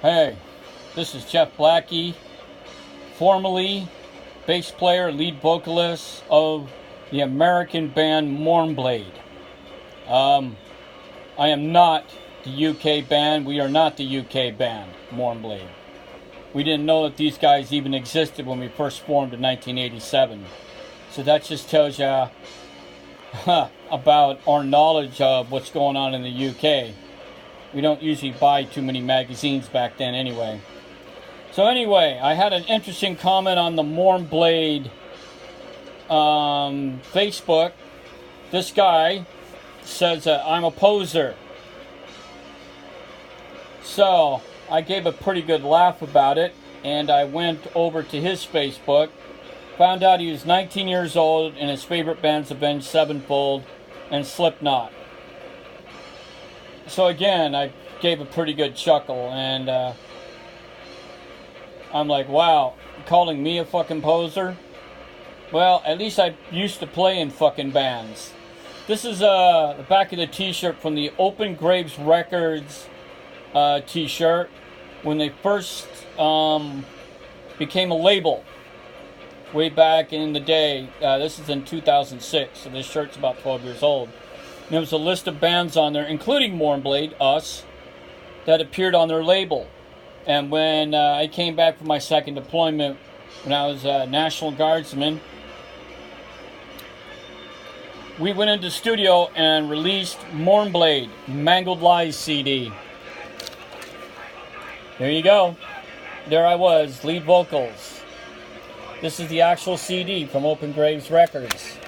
Hey, this is Jeff Blackie, formerly bass player, lead vocalist of the American band Mournblade. I am not the UK band. We are not the UK band, Mournblade. We didn't know that these guys even existed when we first formed in 1987. So that just tells you about our knowledge of what's going on in the UK. We don't usually buy too many magazines back then anyway. So anyway, I had an interesting comment on the Mournblade Facebook. This guy says I'm a poser. So I gave a pretty good laugh about it, and I went over to his Facebook, found out he was 19 years old, and his favorite band's Avenge Sevenfold and Slipknot. So again, I gave a pretty good chuckle, and I'm like, wow, calling me a fucking poser? Well, at least I used to play in fucking bands. This is the back of the t-shirt from the Open Graves Records t-shirt when they first became a label way back in the day. This is in 2006, so this shirt's about 12 years old. And there was a list of bands on there, including Mournblade, us, that appeared on their label. And when I came back from my second deployment, when I was a National Guardsman, we went into the studio and released Mournblade, Mangled Lies CD. There you go. There I was, lead vocals. This is the actual CD from Open Graves Records.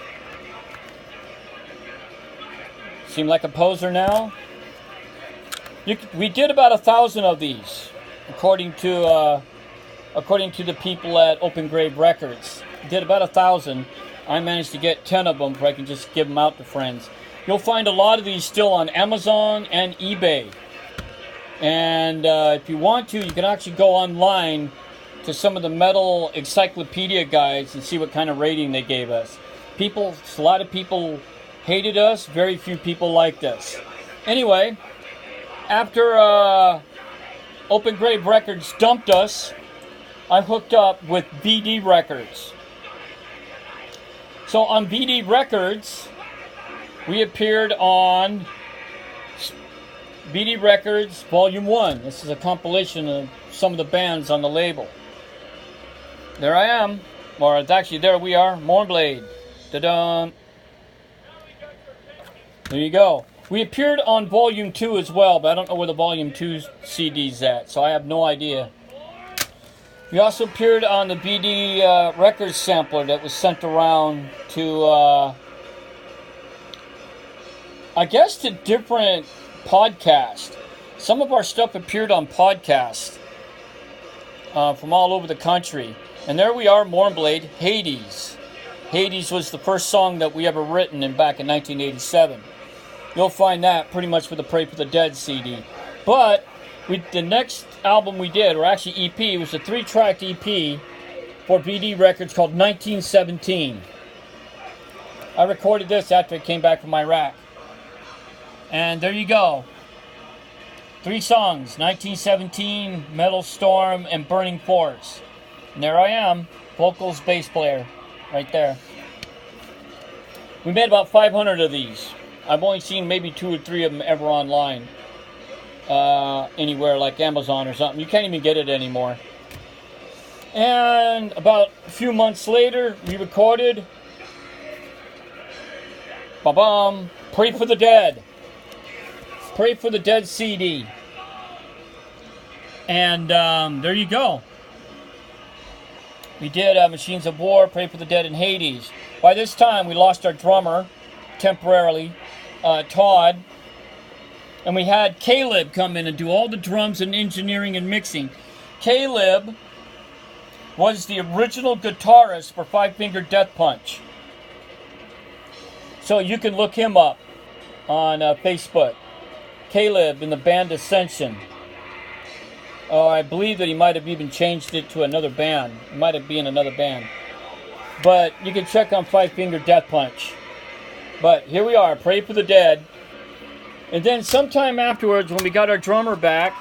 Seem like a poser now? We did about 1,000 of these, according to the people at Open Grave Records. Did about 1,000. I managed to get 10 of them, so I can just give them out to friends. You'll find a lot of these still on Amazon and eBay. And if you want to, you can actually go online to some of the metal encyclopedia guides and see what kind of rating they gave us. A lot of people hated us, very few people liked us. Anyway, after Open Grave Records dumped us, I hooked up with BD Records. So on BD Records, we appeared on BD Records Volume 1. This is a compilation of some of the bands on the label. There I am. Or it's actually, there we are, Mournblade. Da-dum. There you go. We appeared on Volume 2 as well, but I don't know where the Volume 2 CD's at, so I have no idea. We also appeared on the BD Records sampler that was sent around to, I guess, to different podcasts. Some of our stuff appeared on podcasts from all over the country. And there we are, Mournblade, Hades. Hades was the first song that we ever written back in 1987. You'll find that pretty much with the Pray for the Dead CD. But the next album we did, or actually EP, was a 3-track EP for BD Records called 1917. I recorded this after I came back from Iraq. And there you go. 3 songs, 1917, Metal Storm, and Burning Force. And there I am, vocals, bass player, right there. We made about 500 of these. I've only seen maybe 2 or 3 of them ever online. Anywhere like Amazon or something. You can't even get it anymore. And about a few months later, we recorded Pray for the Dead. Pray for the Dead CD. And there you go. We did Machines of War, Pray for the Dead, and Hades. By this time, we lost our drummer temporarily, Todd. And we had Caleb come in and do all the drums and engineering and mixing. Caleb was the original guitarist for Five Finger Death Punch. So you can look him up on Facebook. Caleb in the band Ascension. Oh, I believe that he might have even changed it to another band. It might have been another band. But you can check on Five Finger Death Punch. But here we are, Pray for the Dead. And then sometime afterwards, when we got our drummer back,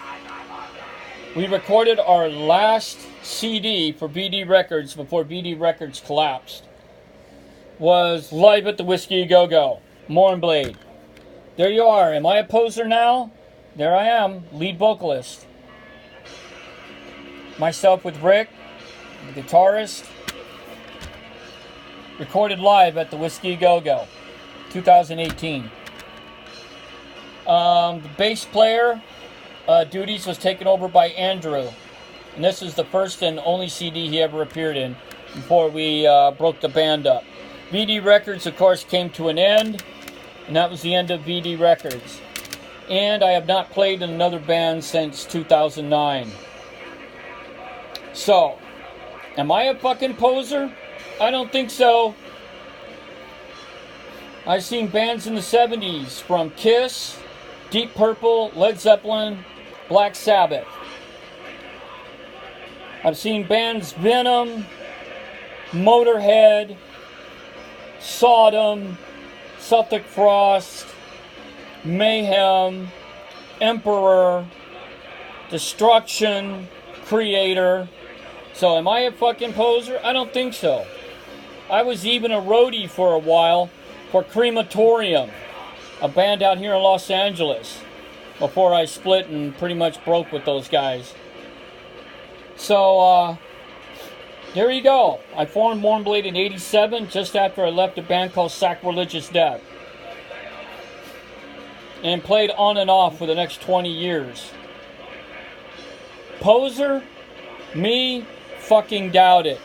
we recorded our last CD for BD Records before BD Records collapsed. Was Live at the Whiskey Go-Go, Mournblade. There you are. Am I a poser now? There I am, lead vocalist. Myself with Rick, the guitarist. Recorded live at the Whiskey Go-Go, 2018. The bass player duties was taken over by Andrew. And this is the first and only CD he ever appeared in before we broke the band up. VD Records, of course, came to an end, and that was the end of VD Records. And I have not played in another band since 2009. So, am I a fucking poser? I don't think so. I've seen bands in the 70s from Kiss, Deep Purple, Led Zeppelin, Black Sabbath. I've seen bands Venom, Motorhead, Sodom, Celtic Frost, Mayhem, Emperor, Destruction, Creator. So am I a fucking poser? I don't think so. I was even a roadie for a while for Crematorium, a band out here in Los Angeles, before I split and pretty much broke with those guys. So, there you go. I formed Mournblade in '87, just after I left a band called Sacrilegious Death. And played on and off for the next 20 years. Poser? Me? Fucking doubt it.